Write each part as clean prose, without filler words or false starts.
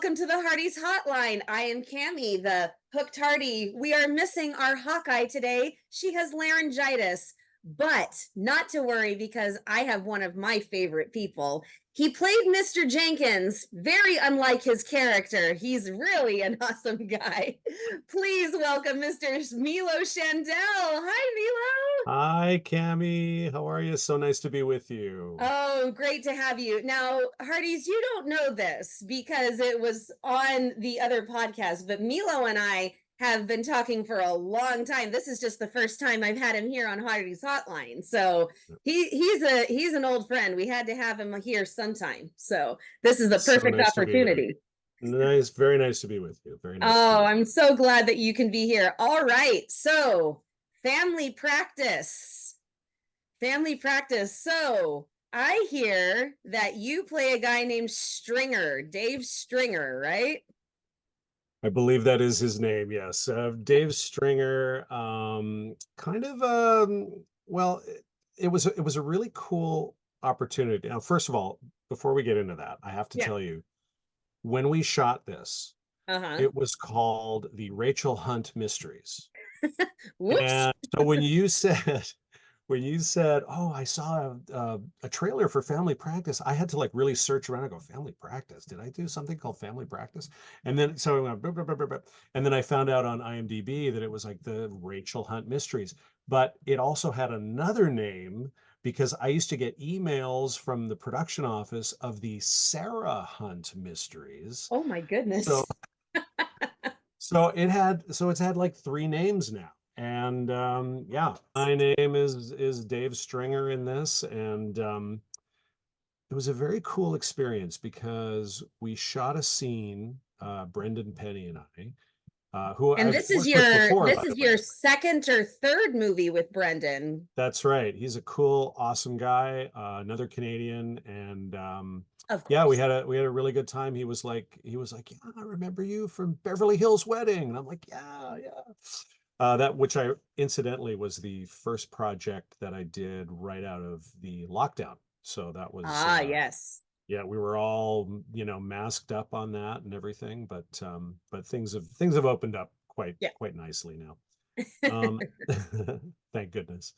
welcome to the Hardy's Hotline. I am Cammie, the hooked Hardy. We are missing our Hawkeye today. She has laryngitis, but not to worry because I have one of my favorite people. He played Mr. Jenkins, very unlike his character. He's really an awesome guy. Please welcome Mr. Milo Shandel. Hi, Milo. Hi, Cammie. How are you? So nice to be with you. Oh, great to have you. Now, Hardee's, you don't know this because it was on the other podcast, but Milo and I have been talking for a long time. This is just the first time I've had him here on Hardee's Hotline. So he's an old friend. We had to have him here sometime. So this is the So perfect nice to be here. opportunity. Nice, very nice to be with you. Very nice to be Oh, with I'm you. so glad that you can be here. All right. So family practice. Family practice. So I hear that you play a guy named Stringer, Dave Stringer, right? I believe that is his name. Yes, Dave Stringer. Kind of. Well, it was a really cool opportunity. Now, first of all, before we get into that, I have to Yeah. tell you, when we shot this, Uh-huh. it was called the Rachel Hunt Mysteries. Whoops. And so when you said, "Oh, I saw a trailer for Family Practice," I had to like really search around and go, "Family Practice? Did I do something called Family Practice?" And then so I went, "Bup, bup, bup, bup, bup." And then I found out on IMDb that it was like the Rachel Hunt Mysteries, but it also had another name because I used to get emails from the production office of the Sarah Hunt Mysteries. Oh my goodness. So it's had like three names now. And yeah, my name is Dave Stringer in this, and it was a very cool experience because we shot a scene, Brendan Penny and I, who And I've worked with before, this by the is way. your second or third movie with Brendan. That's right. He's a cool, awesome guy, another Canadian, and Of yeah, we course. had a really good time. He was like, "Yeah, I remember you from Beverly Hills Wedding," and I'm like, "Yeah, yeah." That which I incidentally was the first project that I did right out of the lockdown. So that was Ah, yes. yeah, we were all, masked up on that and everything, but things have opened up Yeah. quite nicely now. Um, thank goodness.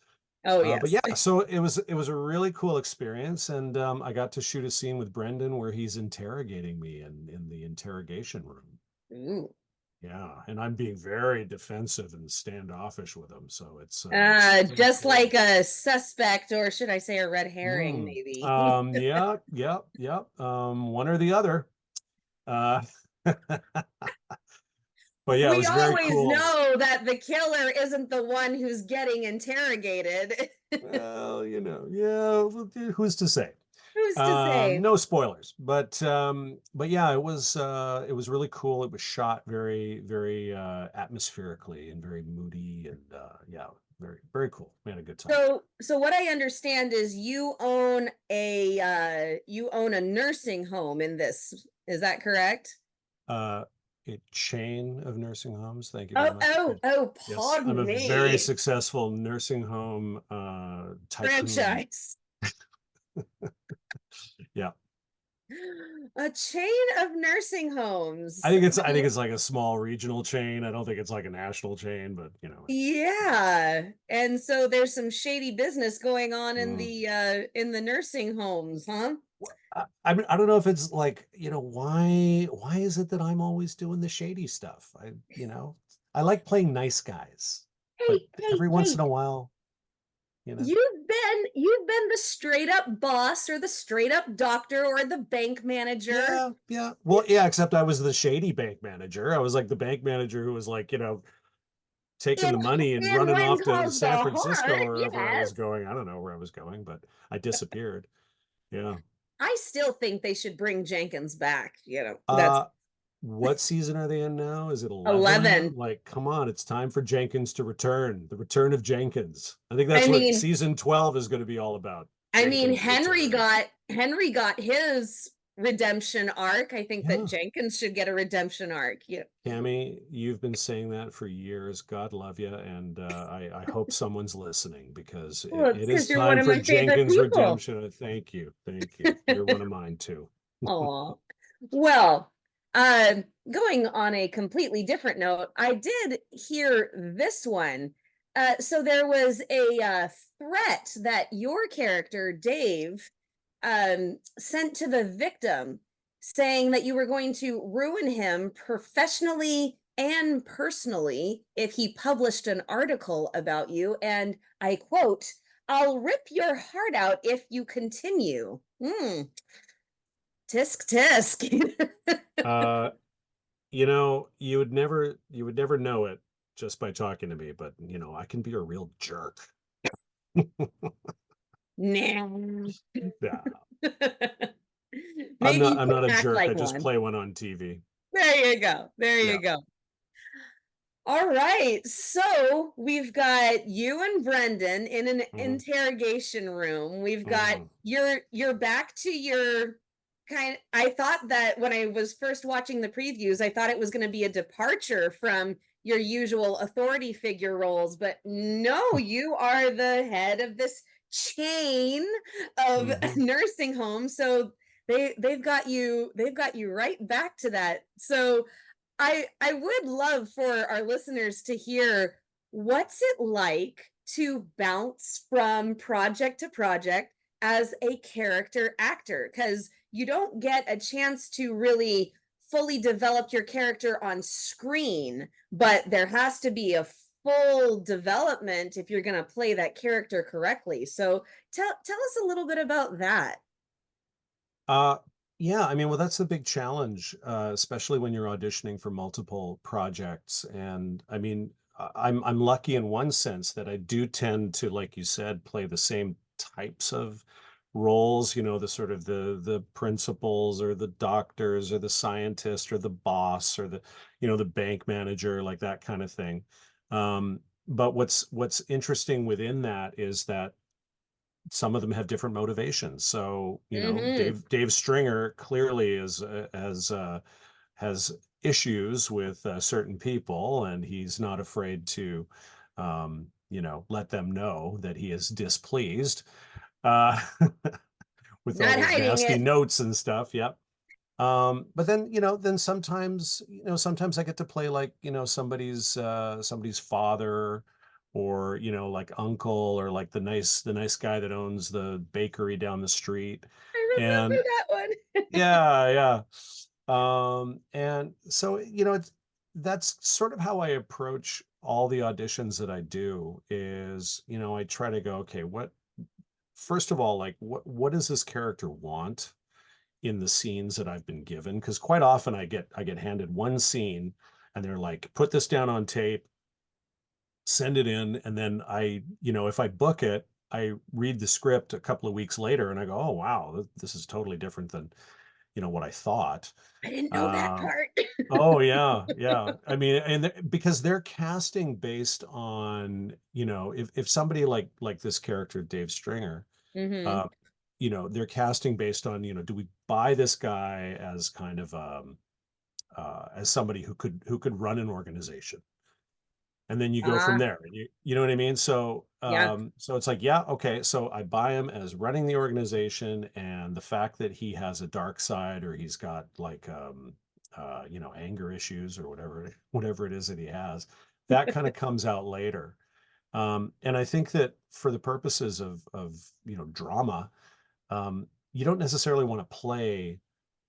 Oh, But yeah, yes. so it was a really cool experience, and I got to shoot a scene with Brendan where he's interrogating me in the interrogation room. Ooh. Yeah, and I'm being very defensive and standoffish with him, so it's pretty Just like cool. a suspect, or should I say a red herring, Mm. maybe? Yeah, yep, yep. One or the other. Uh, but yeah, it We was very always cool. know that the killer isn't the one who's getting interrogated. Well, yeah, who's to say? Who's to say? No spoilers, but yeah, it was really cool. It was shot very, very atmospherically and very moody, and yeah, very, very cool. We had a good time. So what I understand is you own a nursing home in this. Is that correct? Uh, a chain of nursing homes. Thank you very Oh, much. oh, oh, Yes, I'm pardon a very me. successful nursing home tycoon. Franchise. Yeah, A chain of nursing I homes. think it's like a small regional chain. I don't think it's like a national chain, but Yeah. And so there's some shady business going on mm. in the nursing homes, huh? I mean, I don't know if it's like, why is it that I'm always doing the shady stuff? I like playing nice guys, but Hey, hey, every once hey. in a while, you know. You've been the straight up boss or the straight up doctor or the bank manager. Yeah, yeah. Well, yeah, except I was the shady bank manager. I was like the bank manager who was like, taking In the money and in running when off to calls the San Francisco heart, or wherever I yes. was going. I don't know where I was going, but I disappeared. Yeah. I still think they should bring Jenkins back. That's Uh, what season are they in now? Is it 11? 11. Like, come on, it's time for Jenkins to return. The return of Jenkins. I think I that's what mean, season 12 is going to be all about. I mean, Jenkins returns. Henry got his redemption arc. I think that Yeah. Jenkins should get a redemption arc. Yeah. Tammy, you've been saying that for years. God love you. And I hope someo's listening because Well, it, it's it because is you're one time of for my favorite Jenkins people. redemption. Thank you. Thank you. You're one of mine too. Aw. Well, Uh, Going on a completely different note, I did hear this one. So there was a threat that your character, Dave, sent to the victim saying that you were going to ruin him professionally and personally if he published an article about you. And I quote, "I'll rip your heart out if you continue." Tisk tisk. Uh, you would never know it just by talking to me, but I can be a real jerk. Nah. Yeah, Maybe you I'm could not a act jerk. I like just one. play one on TV. There you go. There Yeah. you go. All right. So we've got you and Brendan in an Hmm. interrogation room. We've got Hmm. you're back to your kind. I thought that when I was first watching the previews, I thought it was going to be a departure from your usual authority figure roles, but no, you are the head of this chain of Hmm. nursing homes. So they've got you right back to that. So I would love for our listeners to hear what's it like to bounce from project to project as a character actor, because you don't get a chance to really fully develop your character on screen, but there has to be a full development if you're going to play that character correctly. So tell us a little bit about that. Uh, yeah, I mean, well, that's the big challenge, especially when you're auditioning for multiple projects. And I mean, I'm lucky in one sense that I do tend to, like you said, play the same types of roles, the sort of the principals or the doctors or the scientist or the boss or the bank manager, like that kind of thing. But what's interesting within that is that some of them have different motivations. So, Mm-hmm. Dave Stringer clearly has issues with certain people, and he's not afraid to, let them know that he is displeased uh, with all Not those hiding nasty it. notes and stuff. Yep. But then, then sometimes I get to play like, somebody's father or, like uncle or like the nice guy that owns the bakery down the street. I And remember that one. yeah, yeah. And so, that's sort of how I approach all the auditions that I do is, I try to go, okay, first of all, like what does this character want in the scenes that I've been given? Because quite often I get handed one scene and they're like, put this down on tape, send it in, and then if I book it, I read the script a couple of weeks later and I go, oh wow, this is totally different than what I thought. I didn't know that Uh, part. oh yeah, yeah. I mean, because they're casting based on, if somebody like this character Dave Stringer, Hmm. uh, they're casting based on, do we buy this guy as kind of as somebody who could run an organization? And then you go from Ah, there. And you know what I mean? So yeah. so it's like, yeah, okay. So I buy him as running the organization, and the fact that he has a dark side or he's got like anger issues or whatever it is that he has, that kind of comes out later. And I think that for the purposes of drama, you don't necessarily want to play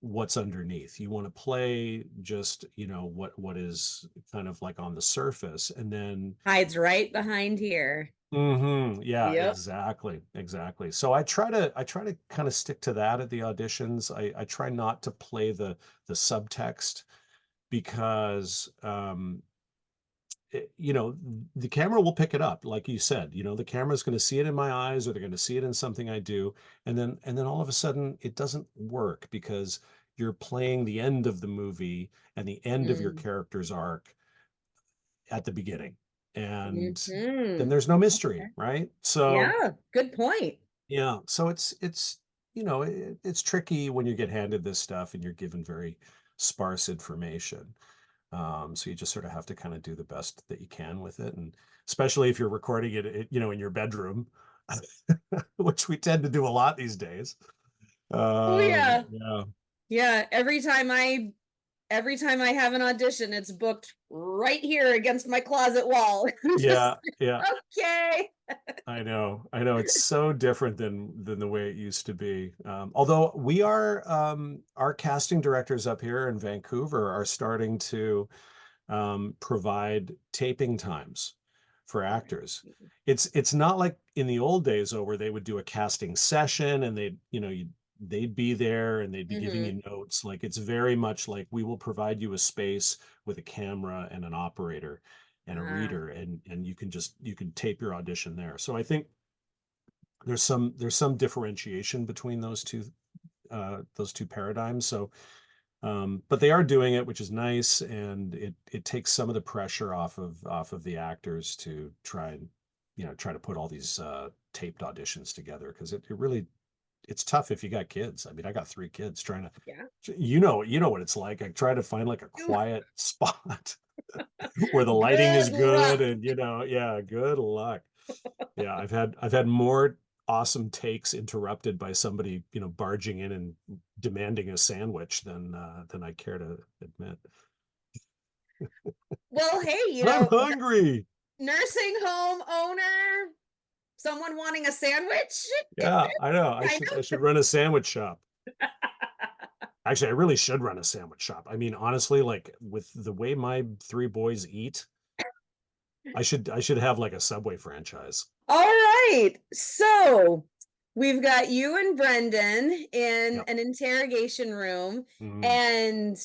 what's underneath. You want to play just, what is kind of like on the surface. And then Hides right behind here. yeah, Yep. exactly. So I try to kind of stick to that at the auditions. I try not to play the subtext because the camera will pick it up, like you said. The camera's going to see it in my eyes, or they're going to see it in something I do, and then all of a sudden it doesn't work because you're playing the end of the movie and the end of your Mm. character's arc at the beginning, and then Hmm. there's no mystery, Okay. right? So Yeah, good point. yeah, so it's tricky when you get handed this stuff and you're given very sparse information. So you just sort of have to kind of do the best that you can with it. And especially if you're recording it, in your bedroom, which we tend to do a lot these days. Oh yeah. Yeah. Yeah, every time every time I have an audition, it's booked right here against my closet wall. I'm just Yeah, yeah. okay. I know. It's so different than the way it used to be. Although we are, our casting directors up here in Vancouver are starting to provide taping times for actors. It's not like in the old days, though, where they would do a casting session and they'd, they'd be there and they'd be giving Mm-hmm. you notes. Like it's very much like we will provide you a space with a camera and an operator and a Ah, reader, and you can tape your audition there. So I think there's some differentiation between those two paradigms. So but they are doing it, which is nice, and it takes some of the pressure off of the actors to try and try to put all these taped auditions together, because it really it's tough if you got kids. I mean, I got 3 kids trying yeah. to, you know what it's like. I try to find like a Ooh, quiet spot where the lighting is good good, luck. and yeah, good luck. Yeah, I've had more awesome takes interrupted by somebody, barging in and demanding a sandwich than I care to admit. Well, hey, I'm hungry. nursing home owner, someone wanting a sandwich. Yeah, I know. I Kind should I should run a sandwich shop. Actually, I really should run a sandwich shop. I mean, honestly, like with the way my 3 boys eat, I should have like a Subway franchise. All right. So we've got you and Brendan in Yep. an interrogation room. Mhm. And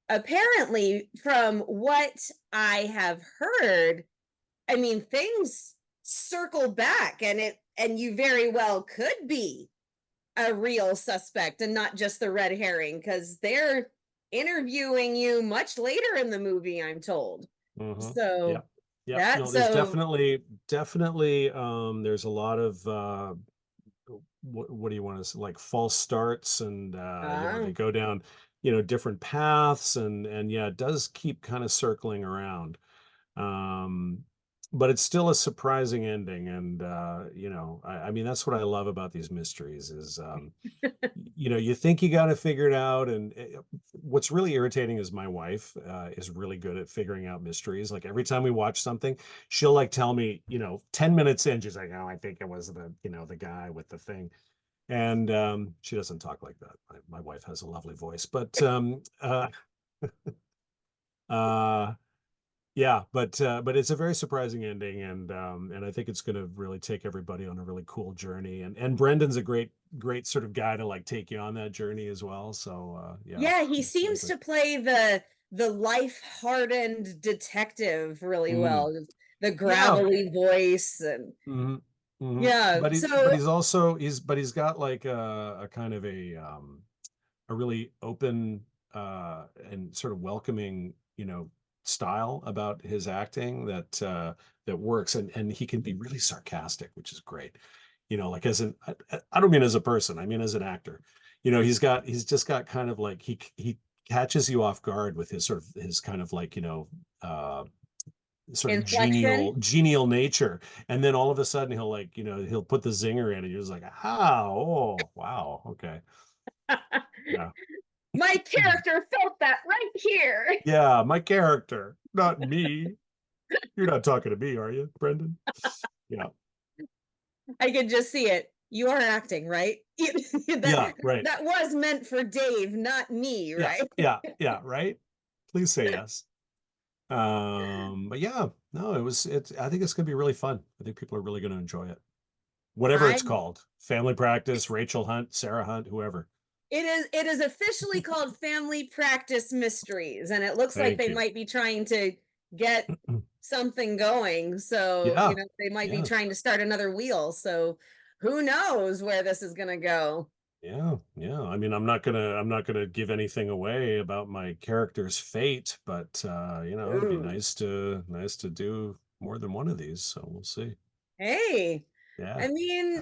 apparently, from what I have heard, I mean, things circle back and you very well could be a real suspect and not just the red herring, because they're interviewing you much later in the movie, I'm told. Mhm. So Yep. Yep. that No, there's so definitely there's a lot of what do you want to say, like false starts, and uh they go down different paths, and yeah, it does keep kind of circling around. um but it's still a surprising ending, and I mean, that's what I love about these mysteries is you think you got it figured out, and what's really irritating is my wife is really good at figuring out mysteries. Like every time we watch something, she'll like tell me, 10 minutes in, she's like, oh, I think it was the guy with the thing. And she doesn't talk like that. My wife has a lovely voice, but uh yeah, but it's a very surprising ending, and I think it's going to really take everybody on a really cool journey. And Brendan's a great sort of guy to like take you on that journey as well. So yeah, yeah, he it's really seems great. to play the life hardened detective really Mm. well. The Yeah. gravelly voice and Hmm. Hmm. yeah. But So he's also he's got like a kind of a really open and sort of welcoming, style about his acting that works, and he can be really sarcastic, which is great. Like as an I don't mean as a person, I mean as an actor. He's just got kind of like he catches you off guard with his sort of his kind of like, sort of inflection. genial nature, and then all of a sudden he'll like, he'll put the zinger in, and you're just like, ah, oh wow, okay, yeah. My character felt that right here. Yeah, my character, not me. You're not talking to me, are you, Brendan? Yeah. I could just see it. You are acting, right? Yeah, right. That was meant for Dave, not me, Yeah, right? yeah, right. Please say yes. But yeah, no, I think it's gonna be really fun. I think people are really gonna enjoy it. Whatever I it's called. Family Practice, Rachel Hunt, Sarah Hunt, whoever. it is officially called Family Practice Mysteries, and it looks like Thank they you. might be trying to get something going. So, Yeah, they might be yeah. trying to start another wheel. So who knows where this is gonna go? Yeah, yeah. I mean, I'm not gonna give anything away about my character's fate, but it'd be Ooh. nice to do more than one of these, so we'll see. Hey. Yeah. I mean,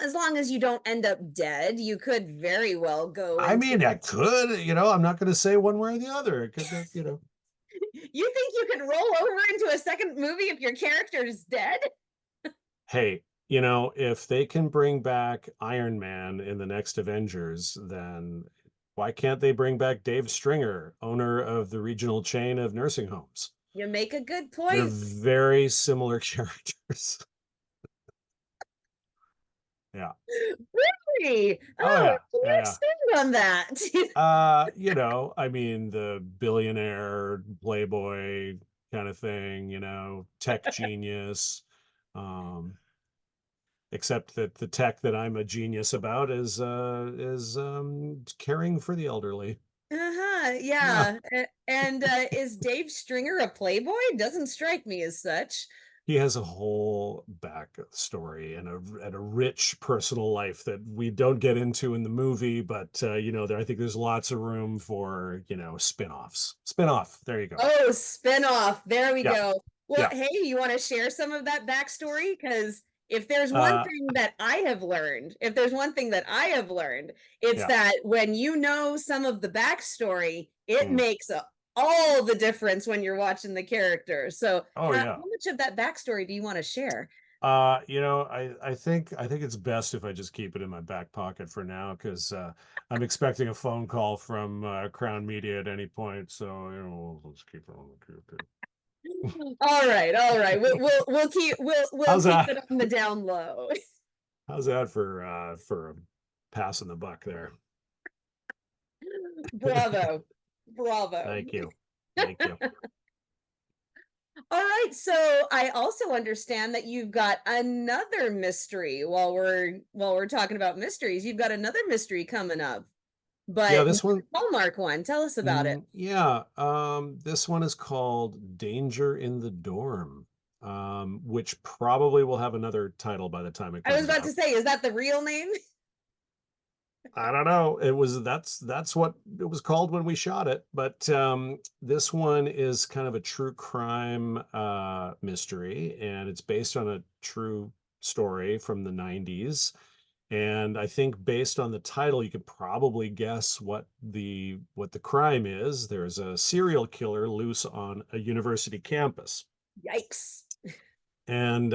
as long as you don't end up dead, you could very well go I into mean, I could, I'm not gonna say one way or the other. It could. You think you could roll over into a second movie if your character is dead? Hey, if they can bring back Iron Man in the next Avengers, then Why can't they bring back Dave Stringer, owner of the regional chain of nursing homes? You make a good They're point. very similar characters. Yeah. Really? Oh Oh, yeah. can you Yeah, expand on that? yeah. I mean, the billionaire playboy kind of thing, tech genius. Um, except that the tech that I'm a genius about is caring for the elderly. Uh-huh, Yeah. yeah. And is Dave Stringer a playboy? Doesn't strike me as such. He has a whole backstory and a rich personal life that we don't get into in the movie, but I think there's lots of room for spin-offs. Spin-off. There you go. Oh, spin-off. There we Yeah, go. Well, yeah. hey, you want to share some of that backstory? Because if there's one Uh, thing that I have learned, if there's one thing that I have learned, it's yeah. that when you know some of the backstory, it Mm. makes all the difference when you're watching the character. So, Oh how yeah. much of that backstory do you want to share? I think it's best if I just keep it in my back pocket for now because I'm expecting a phone call from Crown Media at any point. So let's keep it on the All right. We'll How's keep that? it on the down low. How's that for passing the buck there? Bravo. Bravo. Thank you. Thank you. All right, so I also understand that you've got another mystery while we're talking about mysteries. You've got another mystery coming up, Yeah, but this one, Hallmark one. Tell us about it. yeah, this one is called Danger in the Dorm, which probably will have another title by the time it I was comes about to out. say, is that the real name? I don't know. That's what it was called when we shot it, but this one is kind of a true crime mystery, and it's based on a true story from the 90s. And I think based on the title, you could probably guess what the crime is. There's a serial killer loose on a university campus, Yikes. and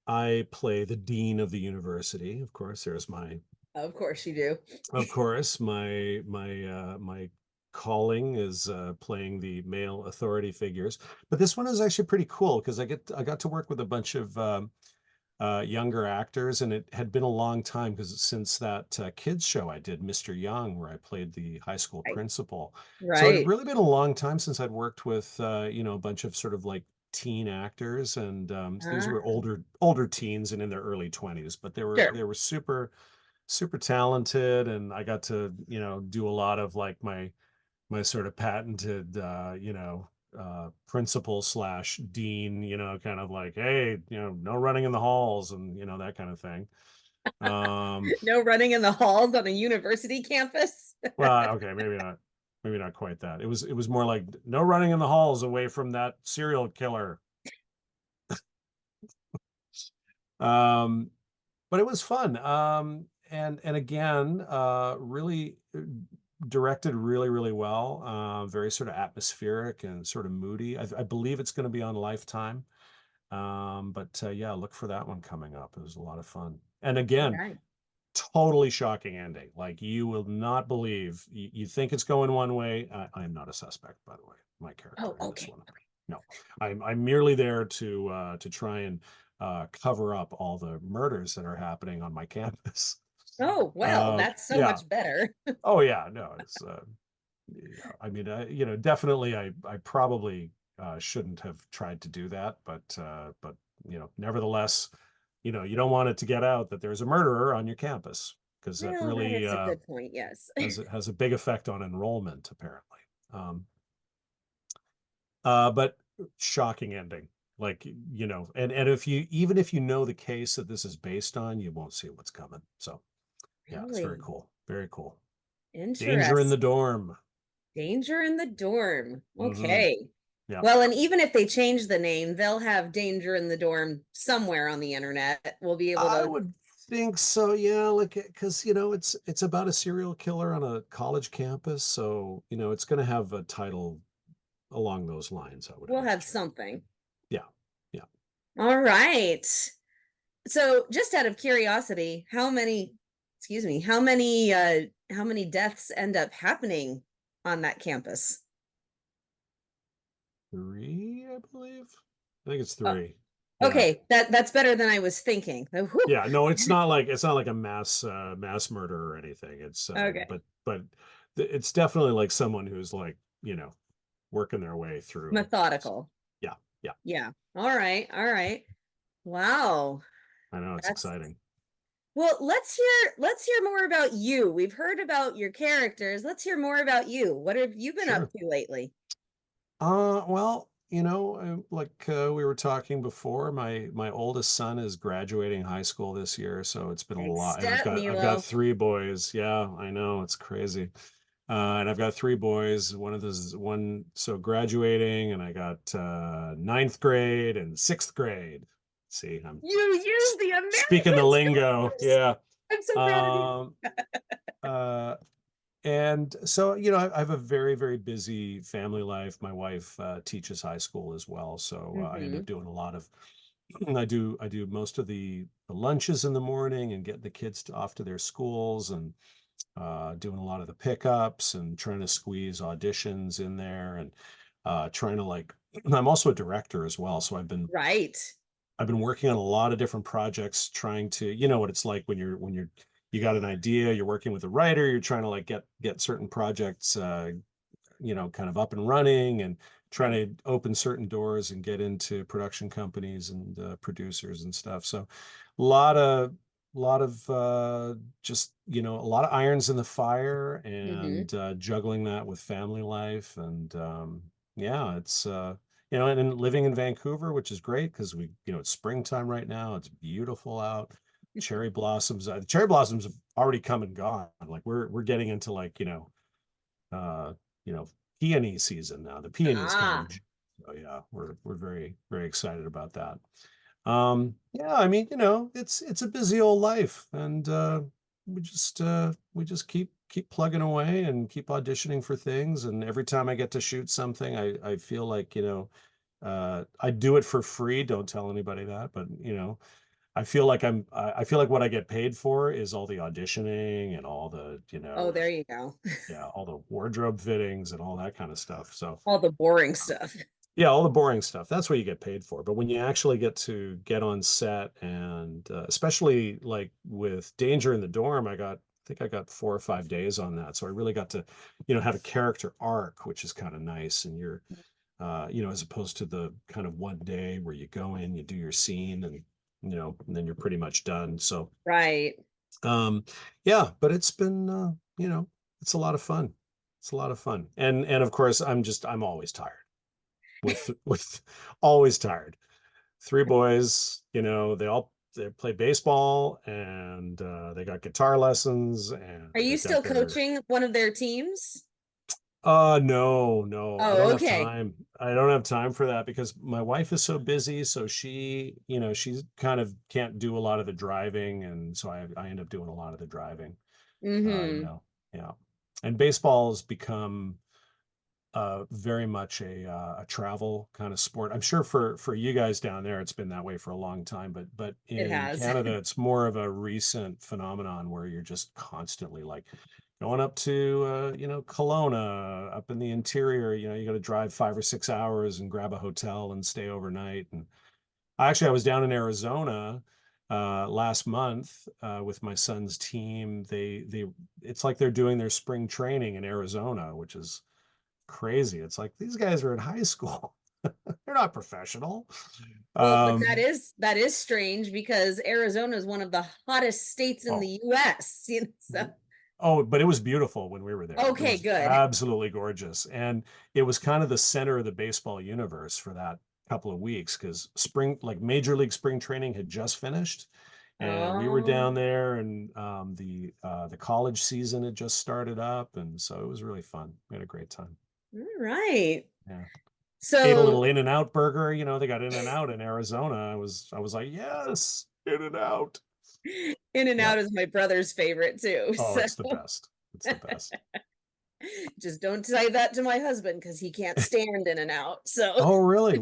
I play the dean of the university. Of course, there's my Of course you do. Of course, my calling is playing the male authority figures, but this one is actually pretty cool because I got to work with a bunch of younger actors, and it had been a long time because since that kids show I did, Mr. Young, where I played the high school Right. principal. So it had Right. really been a long time since I'd worked with a bunch of sort of like teen actors, and these Uh, were older teens and in their early 20s, but they were sure. they were super talented, and I got to do a lot of like my sort of patented principal slash dean, kind of like, hey, no running in the halls, and that kind of thing. um No running in the halls on a university campus. well, okay, maybe not quite that. It was more like no running in the halls away from that serial killer. um but it was fun. And again, really directed really, really well. Very sort of atmospheric and sort of moody. I believe it's going to be on Lifetime. But yeah, look for that one coming up. It was a lot of fun. And All again, right. totally shocking ending. Like you will not believe. You think it's going one way. I am not a suspect, by the way. My Oh, character in this okay. one. No, I'm merely there to try and cover up all the murders that are happening on my campus. Oh, well, that's so Yeah. much better. Oh yeah. No, it's yeah. I mean, definitely, I probably shouldn't have tried to do that, but nevertheless, you don't want it to get out that there's a murderer on your campus because that Well, that really is a good point. Yes. has a big effect on enrollment, apparently. Um, but shocking ending. Like, and if you know the case that this is based on, you won't see what's coming. So yeah, it's very Really cool. Very cool. Danger in the interesting. dorm. Danger in the dorm. Hmm. Okay. Yeah. Well, and even if they change the name, they'll have danger in the dorm somewhere on the internet. We'll be able I to. would think so, yeah. Like, because it's about a serial killer on a college campus, so it's going to have a title along those lines, I would We'll have imagine. something. Yeah, yeah. All right. So, just out of curiosity, how many excuse me, how many deaths end up happening on that campus? 3, I believe. I think it's Oh, 3. Yeah. okay, that's better than I was thinking. Whew. Yeah, no, it's not like a mass murder or anything. It's Okay, but it's definitely like someone who's like, working their way through. methodical. Yeah, yeah. Yeah. All right. All right. Wow. I know it's That's exciting. well, let's hear more about you. We've heard about your characters. Let's hear more about you. What have you been up Sure. to lately? Well, like we were talking before, my oldest son is graduating high school this year, so it's been a Next lot. And step, I've got Milo. 3 boys. Yeah, I know it's crazy. And I've got 3 boys. So graduating, and I got ninth grade and sixth grade. See, I'm You use the speaking the American lingo. scholars. Yeah. I'm so proud of you. Um, uh, and so, I have a very, very busy family life. My wife teaches high school as well, so I end Hmm. up doing a lot of. I do most of the lunches in the morning and getting the kids off to their schools, and doing a lot of the pickups and trying to squeeze auditions in there, and trying to like. I'm also a director as well, so Right. I've been working on a lot of different projects, trying to, what it's like when you got an idea, you're working with a writer, you're trying to like get certain projects, kind of up and running, and trying to open certain doors and get into production companies and producers and stuff. So a lot of just, a lot of irons in the fire, Hmm. and juggling that with family life. And yeah, it's and living in Vancouver, which is great because it's springtime right now. It's beautiful out. Cherry blossoms. The cherry blossoms have already come and gone. Like we're getting into like, uh, you know, peony season now. The peonies come in Ah, June. So yeah, we're very, very excited about that. Yeah, I mean, it's a busy old life, and we just keep plugging away and keep auditioning for things. And every time I get to shoot something, I feel like, I do it for free. Don't tell anybody that, but I feel like what I get paid for is all the auditioning and all the, oh, there you go. yeah, all the wardrobe fittings and all that kind of stuff. So, All the boring stuff. yeah, all the boring stuff. That's what you get paid for. But when you actually get to get on set, and especially like with Danger in the Dorm, I think I got 4 or 5 days on that. So I really got to, have a character arc, which is kind of nice. And as opposed to the kind of one day where you go in, you do your scene, and then you're pretty much done. So, Right. um, yeah, but it's been, it's a lot of fun. It's a lot of fun. And of course, I'm always tired with always tired. 3 boys, they play baseball, and they got guitar lessons, and Are you they've still got their. coaching one of their teams? No, no, I Oh, don't have okay. time. I don't have time for that because my wife is so busy. So she kind of can't do a lot of the driving. And so I end up doing a lot of the driving, Hmm. yeah. And baseball has become very much a travel kind of sport. I'm sure for you guys down there, it's been that way for a long time, but It in has. Canada, it's more of a recent phenomenon where you're just constantly like going up to Kelowna, up in the interior. You got to drive 5 or 6 hours and grab a hotel and stay overnight. And I was down in Arizona last month with my son's team. They it's like they're doing their spring training in Arizona, which is crazy. It's like these guys are in high school. They're not professional. Well, but Um, that is strange because Arizona is one of the hottest states in oh, the US, so oh, but it was beautiful when we were there. It okay, was good. absolutely gorgeous. And it was kind of the center of the baseball universe for that couple of weeks because like Major League spring training had just finished. And we were Oh, down there, and the college season had just started up, and so it was really fun. We had a great time. all right. Yeah. Ate a So little In-N-Out burger. They got In-N-Out in Arizona. I was like, yes, In-N-Out. In and Yeah. Out is my brother's favorite too. Oh, So it's the best. It's the best. Just don't say that to my husband because he can't stand In-N-Out. So Oh, really?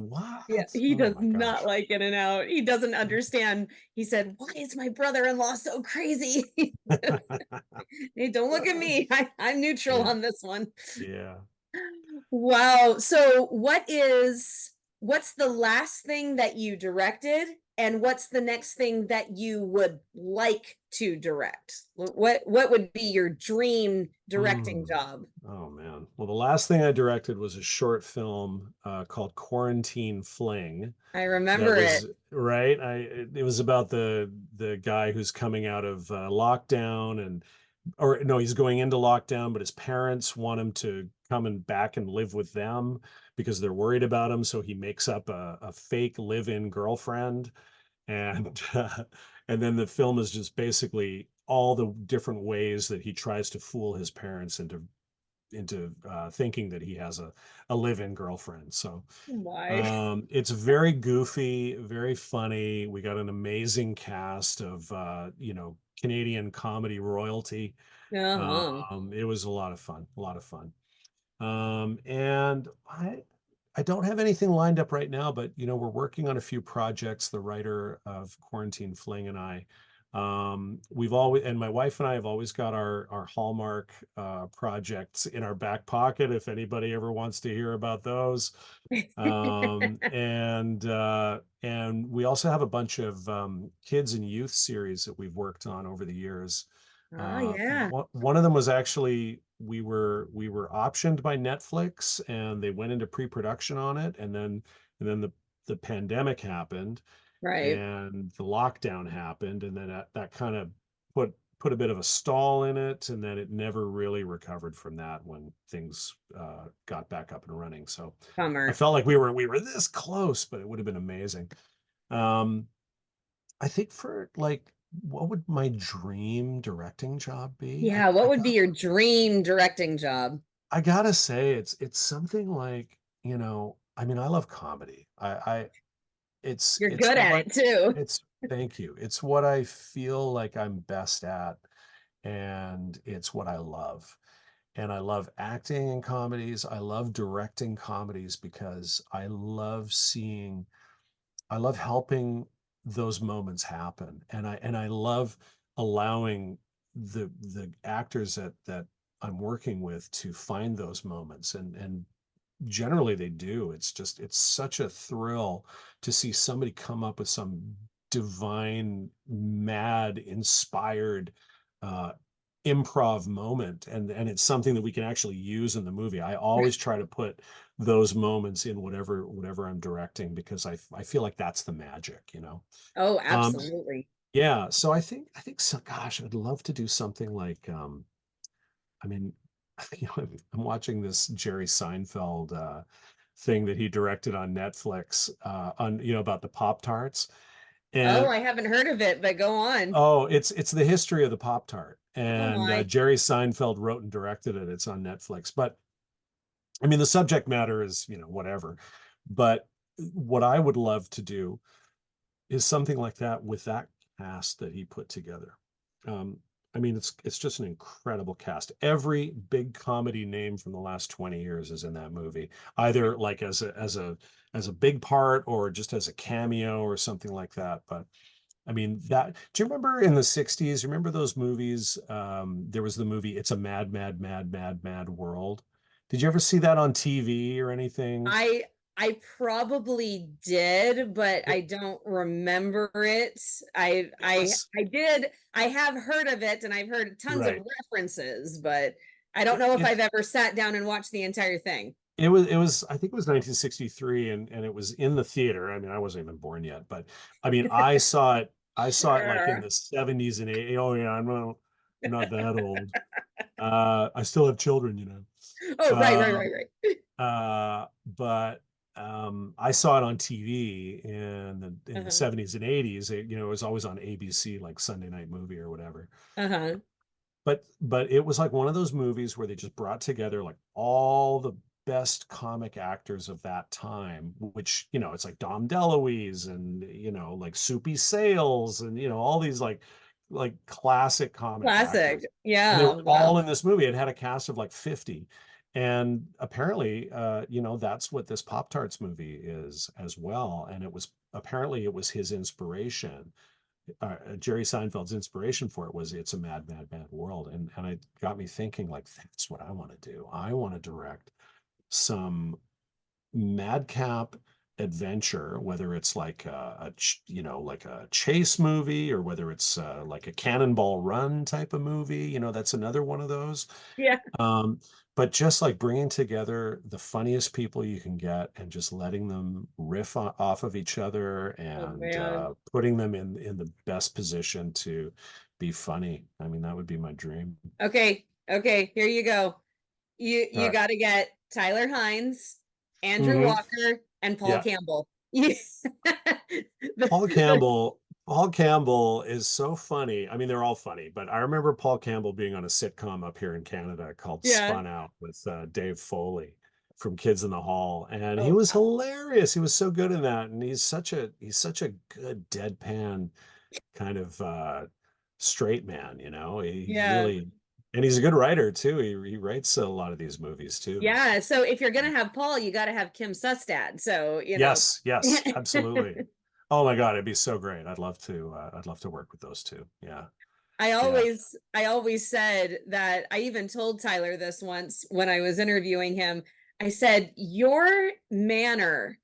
yeah, What? he Oh does my not gosh. like In-N-Out. He doesn't understand. He said, "Why is my brother-in-law so crazy?" Hey, don't look at me. I'm neutral Yeah, on this one. yeah. Wow. So what's the last thing that you directed and what's the next thing that you would like to direct? What would be your dream directing Mm. job? Oh man. Well, the last thing I directed was a short film called Quarantine Fling. I That remember it. was right. It was about the guy who's coming out of lockdown and or no, he's going into lockdown, but his parents want him to come and back and live with them because they're worried about him. So he makes up a fake live-in girlfriend, and and then the film is just basically all the different ways that he tries to fool his parents into thinking that he has a live-in girlfriend. So Why? it's very goofy, very funny. We got an amazing cast of Canadian comedy royalty. Uh-huh. It was a lot of fun, a lot of fun. And I don't have anything lined up right now, but we're working on a few projects. The writer of Quarantine Fling and I, we've always, and my wife and I have always got our Hallmark projects in our back pocket if anybody ever wants to hear about those. And we also have a bunch of kids and youth series that we've worked on over the years. Oh yeah. One of them was actually we were optioned by Netflix and they went into pre-production on it, and then the pandemic happened Right. and the lockdown happened, and then that kind of put a bit of a stall in it, and then it never really recovered from that when things got back up and running. So I Bummer. felt like we were this close, but it would have been amazing. Um, I think for like, what would my dream directing job be? Yeah, what would be your dream directing job? I gotta say it's something like, I mean, I love comedy. It's You're it's good at what it too. it's thank you. It's what I feel like I'm best at, and it's what I love. And I love acting in comedies. I love directing comedies because I love helping those moments happen. And I love allowing the actors that I'm working with to find those moments, and generally they do. It's such a thrill to see somebody come up with some divine, mad, inspired uh improv moment, and it's something that we can actually use in the movie. I always try to put those moments in whatever I'm directing because I feel like that's the magic. Oh, Um absolutely. yeah, so I think so, gosh, I'd love to do something like I mean, I'm watching this Jerry Seinfeld thing that he directed on Netflix on about the Pop Tarts. Oh, And I haven't heard of it, but go on. oh, it's the history of the Pop Tart. Oh And my. Jerry Seinfeld wrote and directed it. It's on Netflix. But I mean, the subject matter is, whatever. But what I would love to do is something like that with that cast that he put together. Um, I mean, it's just an incredible cast. Every big comedy name from the last 20 years is in that movie, either like as a big part or just as a cameo or something like that. But I mean, do you remember in the 60s, remember those movies? There was the movie It's a Mad, Mad, Mad, Mad, Mad World. Did you ever see that on TV or anything? I I probably did, but I It don't remember it. I it I was I did. I have heard of it and I've heard tons of right. references, but I don't It, know if it I've ever sat down and watched the entire thing. it was I think it was 1963, and it was in the theater. I mean, I wasn't even born yet, but I mean, I saw it like in the 70s and 80s. Oh yeah, I'm not that old. I still have children. Oh, right, right, Um, right, right. but I saw it on TV in the Uh-huh. 70s and 80s. It was always on ABC, like Sunday Night Movie or whatever. Uh-huh. But it was like one of those movies where they just brought together like all the best comic actors of that time, which it's like Dom DeLuise and like Soupy Sales and all these like like classic comic Classic. actors, and they Yeah. were Wow. all in this movie. It had a cast of like 50. And apparently, that's what this Pop Tarts movie is as well. And it was his inspiration. Jerry Seinfeld's inspiration for it was "It's a Mad, Mad, Mad World," and it got me thinking, like, that's what I want to do. I want to direct some madcap adventure, whether it's like like a chase movie, or whether it's like a Cannonball Run type of movie. That's another one of those. Yeah. um, but just like bringing together the funniest people you can get and just letting them riff off of each other, Oh and man. putting them in the best position to be funny. I mean, that would be my dream. Okay. Okay. Here you go. All You right. got to get Tyler Hines, Andrew Hmm. Walker, and Paul Yeah. Campbell. The- Paul the- Campbell, Paul Campbell is so funny. I mean, they're all funny, but I remember Paul Campbell being on a sitcom up here in Canada called yeah. Spun Out with Dave Foley from Kids in the Hall, and he Oh, was hilarious. He was so good in that, and he's such a good deadpan kind of straight man. He's yeah. really, and he's a good writer too. He writes a lot of these movies too. Yeah. So if you're gonna have Paul, you got to have Kim Sustad. So Yes, yes, absolutely. Oh my God, it'd be so great. I'd love to work with those two. Yeah. Yeah. I always said that. I even told Tyler this once when I was interviewing him. I said, your manner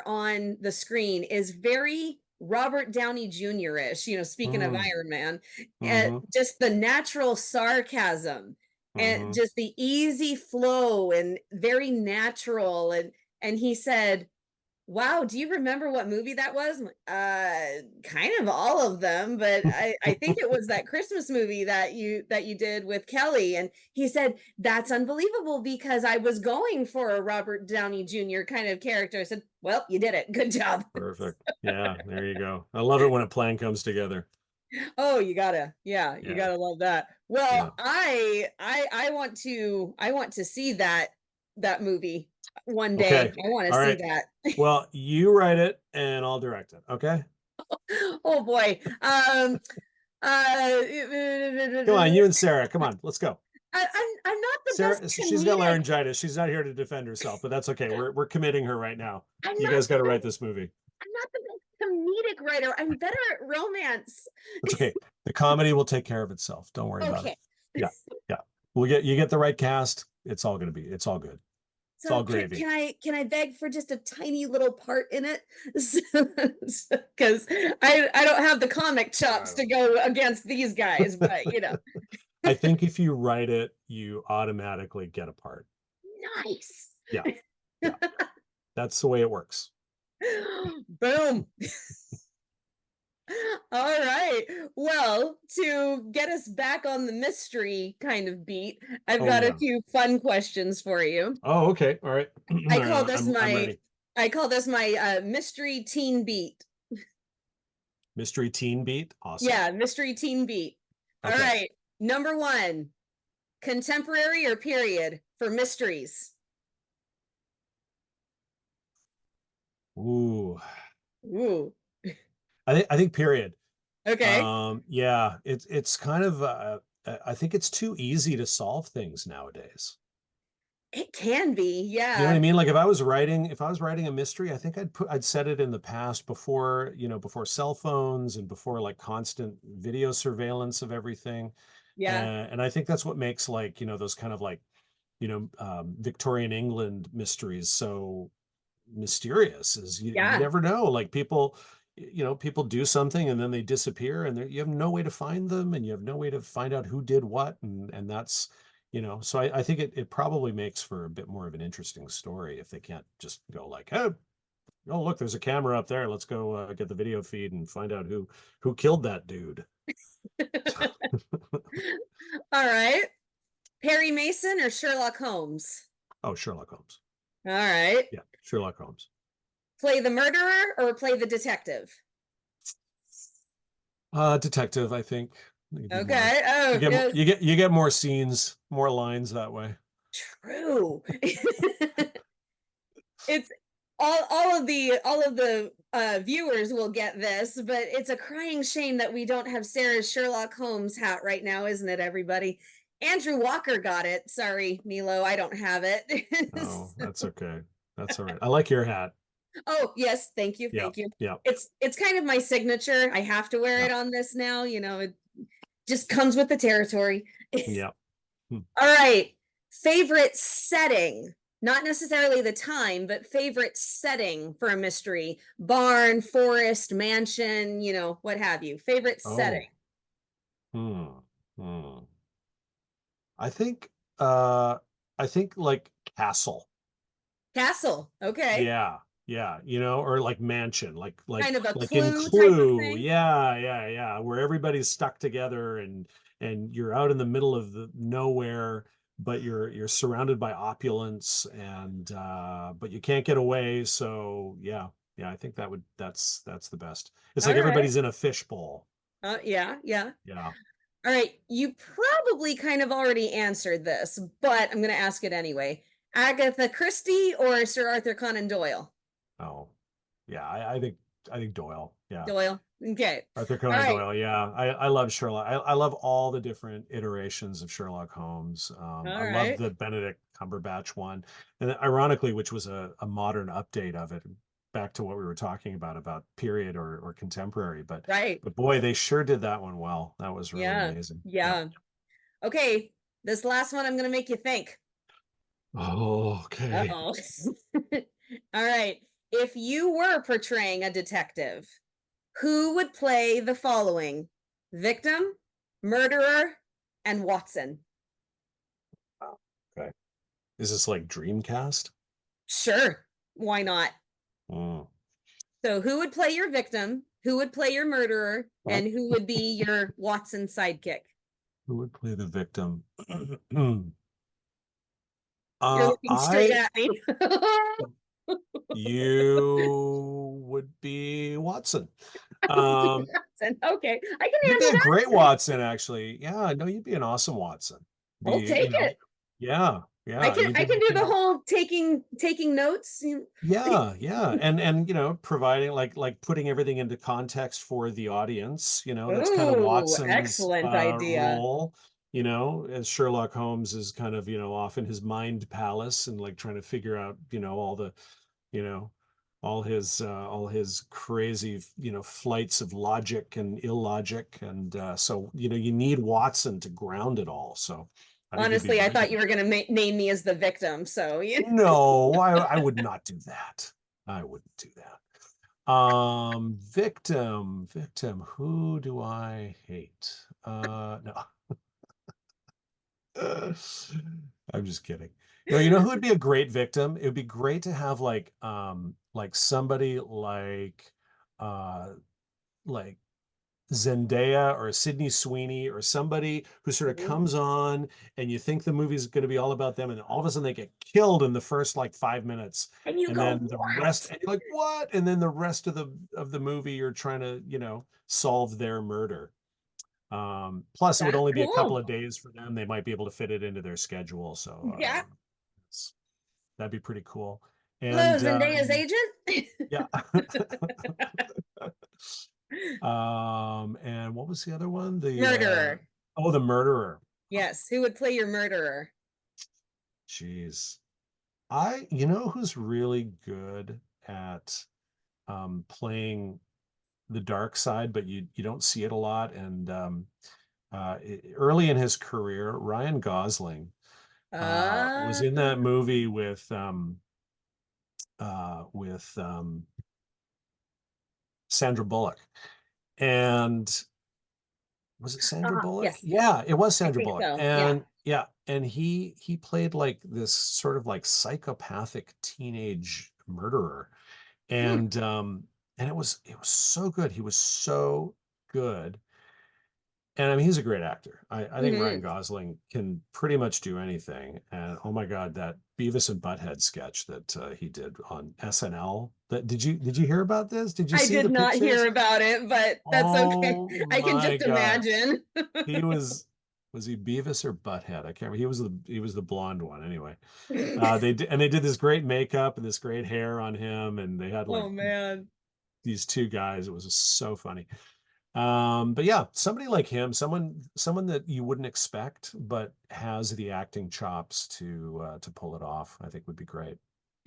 on the screen is very Robert Downey Jr.-ish, speaking of Mm, Iron Man, and mm-hmm. just the natural sarcasm and Mm-hmm. just the easy flow and very natural. And he said, wow, do you remember what movie that was? I'm like, kind of all of them, but I think it was that Christmas movie that you did with Kelly. And he said, that's unbelievable because I was going for a Robert Downey Jr. kind of character. I said, well, you did it. Good job. Perfect. Yeah, there you go. I love it when a plan comes together. Oh, you Yeah. gotta love that. Well, Yeah. I want to see that movie one day. Okay. I want to All see right. that. Well, you write it and I'll direct it. Okay. Oh boy. Come on, I, you and Sarah. Come on, let's go. I'm not the Sarah, best she's got comedic. laryngitis. She's not here to defend herself, but that's okay. We're committing her right now. I'm You not guys the got to write best. this movie. I'm not the best comedic writer. I'm better at romance. It's okay. The comedy will take care of itself. Don't worry about it. Okay. Yeah. Yeah. You get the right cast. It's all good. It's So all can gravy. I beg for just a tiny little part in it? Because I don't have the comic chops to go against these guys, but I think if you write it, you automatically get a part. nice. Yeah. Yeah. That's the way it works. Boom. All right. Well, to get us back on the mystery kind of beat, I've Oh got a yeah. few fun questions for you. Oh, okay. All right. I call this I'm my ready. I call this my mystery teen beat. Mystery teen beat. Awesome. Yeah, mystery teen beat. All Okay. right. Number one, contemporary or period for mysteries? Ooh. Ooh. I think period. Okay. Yeah, it's kind of I think it's too easy to solve things nowadays. It can be. You know what I Yeah. mean? Like if I was writing a mystery, I think I'd said it in the past before cell phones and before like constant video surveillance of everything. Yeah. And I think that's what makes like, those kind of like, Victorian England mysteries so mysterious, is you Yeah. never know. Like people do something and then they disappear, and you have no way to find them, and you have no way to find out who did what, and that's so I think it probably makes for a bit more of an interesting story if they can't just go like, oh look, there's a camera up there, let's go get the video feed and find out who killed that dude. All right. Perry Mason or Sherlock Holmes? Oh, Sherlock Holmes. All right. Yeah, Sherlock Holmes. Play the murderer or play the detective? Detective, I think. You do more. Okay. You Oh, get yes. you get more scenes, more lines that way. True. It's all of the viewers will get this, but it's a crying shame that we don't have Sarah's Sherlock Holmes hat right now, isn't it, everybody? Andrew Walker got it. Sorry, Milo, I don't have it. Oh, that's okay. That's all right. I like your hat. Oh, yes, thank you, Yeah, thank you. yeah, It's kind of my signature. I have to wear yeah, it on this now, it just comes with the territory. yeah. Hmm. All right. Favorite setting, not necessarily the time, but favorite setting for a mystery: barn, forest, mansion, what have you. Favorite setting. Oh, hmm, hmm. I think, uh, I think like castle. Castle. Okay. Yeah, yeah, or like mansion, Kind of a like in clue type of Clue. thing. Yeah, yeah, yeah, where everybody's stuck together and you're out in the middle of the nowhere, but you're surrounded by opulence and but you can't get away. So yeah, yeah, I think that's the best. It's like All right. everybody's in a fishbowl. Yeah, yeah. Yeah. All right. You probably kind of already answered this, but I'm going to ask it anyway. Agatha Christie or Sir Arthur Conan Doyle? Oh, yeah, I think Doyle. Yeah. Doyle. Okay. Arthur All Conan right. Doyle, yeah. I love Sherlock. I love all the different iterations of Sherlock Holmes. All I love right. the Benedict Cumberbatch one. And ironically, which was a modern update of it, back to what we were talking about period or contemporary. Right. But boy, they sure did that one well. That was really Yeah. amazing. Yeah. Yeah. Okay. This last one I'm going to make you think. Oh, okay. Uh-oh. All right. If you were portraying a detective, who would play the following: victim, murderer, and Watson? Wow. Okay. Is this like Dreamcast? Sure. Why not? Mm. So, who would play your victim? Who would play your murderer? And who would be your Watson sidekick? Who would play the victim? You're looking straight I at me. You would be Watson. Um, Watson. Okay. I can you'd be handle a great that. Watson, actually. Yeah, no, you'd be an awesome Watson. I'll Be, take it. yeah, I yeah. can You I did can the do the thing. whole taking notes. Yeah, yeah. And providing like putting everything into context for the audience, that's kind of Ooh, Watson's excellent idea. role, as Sherlock Holmes is kind of, off in his mind palace and like trying to figure out, all the you know all his crazy flights of logic and illogic and so you need Watson to ground it all, so I think he'd be Honestly, I very thought good. you were going to name me as the victim. So, No, I would not do that. I wouldn't do that. Victim, who do I hate? No. I'm just kidding. No, you know who would be a great victim? It would be great to have like somebody uh like Zendaya or Sydney Sweeney or somebody who sort of ooh, comes on and you think the movie's going to be all about them, and then all of a sudden they get killed in the first like 5 minutes, and you and go, then the rest, what? and you're like, what? And then the rest of the movie you're trying to solve their murder. Plus, it would That's only be a couple cool. of days for them. They might be able to fit it into their schedule. So Yeah. it's- that'd be pretty cool. Hello, And Zendaya's agent. yeah. And what was the other one? Murderer. The murderer. Yes. Who would play your murderer? Jeez. Who's really good at playing the dark side, but you don't see it a lot. And early in his career, Ryan Gosling was Uh, in that movie with Sandra Bullock. And was it Sandra Bullock? yes, Yeah, it was I Sandra think Bullock. so. Yeah. And yeah, and he played like this sort of like psychopathic teenage murderer. Hmm. And it was so good. He was so good. And I mean, he's a great actor. I think Ryan Hmm. Gosling can pretty much do anything. And oh my God, that Beavis and Butthead sketch that he did on SNL. Did you hear about this? Did you I see did the not hear pictures? about it, but that's okay. Oh I can my just God. imagine. He was Was he Beavis or Butthead? I can't remember. He was the blonde one anyway. They did this great makeup and this great hair on him, and they had like Oh man. these two guys. It was just so funny. But yeah, somebody like him, someone that you wouldn't expect, but has the acting chops to pull it off, I think would be great.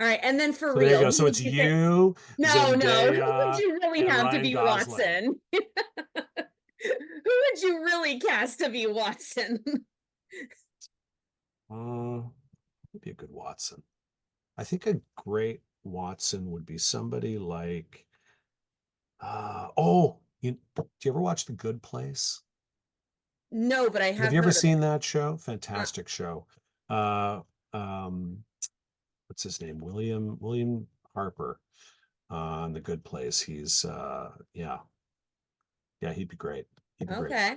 All right, and then for So there you real, go. who So would it's you say? you, No, no. Who would Zendaya, you really and have to Ryan be Gosling. Watson? Who would you really cast to be Watson? Would be a good Watson. I think a great Watson would be somebody like do you ever watch The Good Place? No, but I Have have you ever heard of seen it. that show? Uh, Fantastic show. Uh um what's his name? William Harper on The Good Place. He's yeah, he'd be great. He'd be great. okay.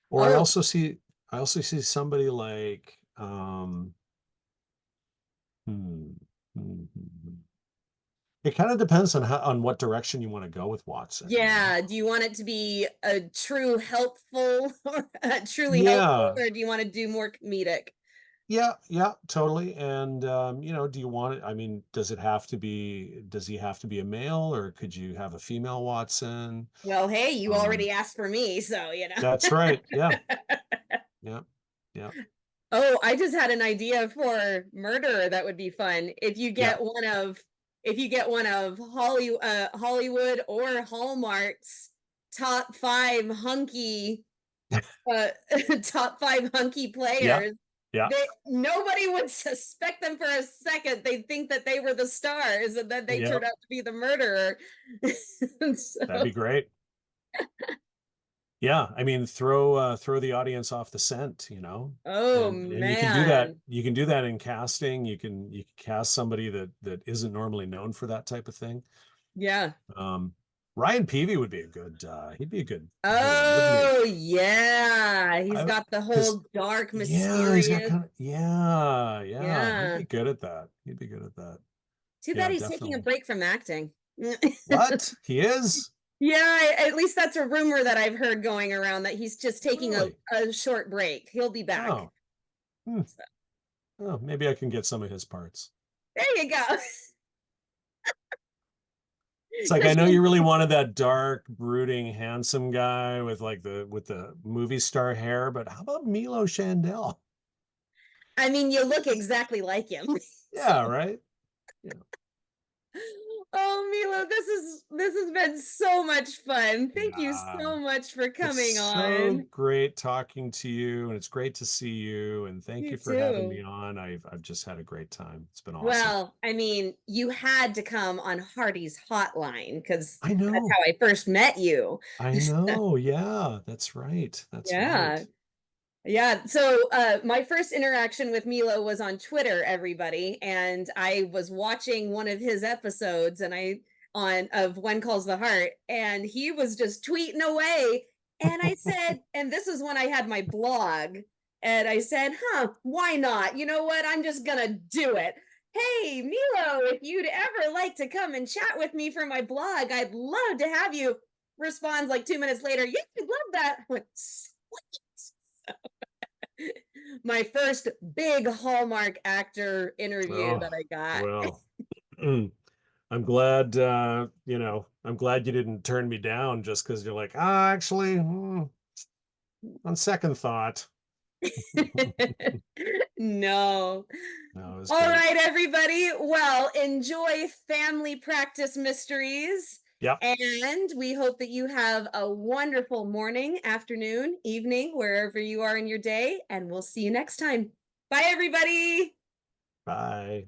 Or Oh, I also see somebody like hmm, hmm, hmm, hmm. It kind of depends on on what direction you want to go with Watson, you know? yeah. Do you want it to be a true helpful, truly helpful, Yeah. or do you want to do more comedic? Yeah, yeah, totally. And do you want it? I mean, does he have to be a male, or could you have a female Watson? Well, hey, you Um, already asked for me, so you know. that's right. Yeah, yeah, yeah, Oh, I just had an idea for murder that would be fun. yeah, If you get one of Hollywood or Hallmark's top five hunky uh top five hunky yeah, players, yeah, nobody would suspect them for a second. They'd think that they were the stars and then they yeah. turned out to be the murderer. That'd So, be great. Yeah, I mean, throw the audience off the scent, oh and you can do that. man. You can do that in casting. You can cast somebody that isn't normally known for that type of thing. Yeah. Um, Ryan Peavy would be a good. He'd be a good villain, wouldn't he? Oh yeah, he's I got the because whole dark, yeah, he's got mysterious. kind of yeah. He'd Yeah. be good at that. He'd be good at that. Too bad Yeah, he's taking a definitely. break from acting. What? He is? Yeah, at least that's a rumor that I've heard going around that he's just taking Really? a short break. He'll be back. Oh, hmm. So, Oh, maybe I can get some of his parts. there you go. It's like I Because know you, you really wanted that dark, brooding, handsome guy with like the movie star hair, but how about Milo Shandel? I mean, you look exactly like him. Yeah, right. Yeah. Oh, Milo, this has been so much fun. Thank you Yeah. so much for It's coming so on. great talking to you, and it's great to see you. And thank You you for having me too. on. I've just had a great time. It's been awesome. Well, I mean, you had to come on Hardy's hotline because I that's know. how I first met you. I know. Yeah, that's right. That's Yeah. right. Yeah. So my first interaction with Milo was on Twitter, everybody, and I was watching one of his episodes and I on of When Calls the Heart, and he was just tweeting away. And I said, and this is when I had my blog, and I said, why not? You know what? I'm just gonna do it. Hey, Milo, if you'd ever like to come and chat with me for my blog, I'd love to have you. Responds like 2 minutes later, yeah, I'd love that. I went, my first big Hallmark actor interview that Oh, I got. well, I'm glad you didn't turn me down just because you're like, actually, on second thought. No. No, it was All great. right, everybody. Well, enjoy Family Practice Mysteries. Yep. And we hope that you have a wonderful morning, afternoon, evening, wherever you are in your day. And we'll see you next time. Bye, everybody. Bye.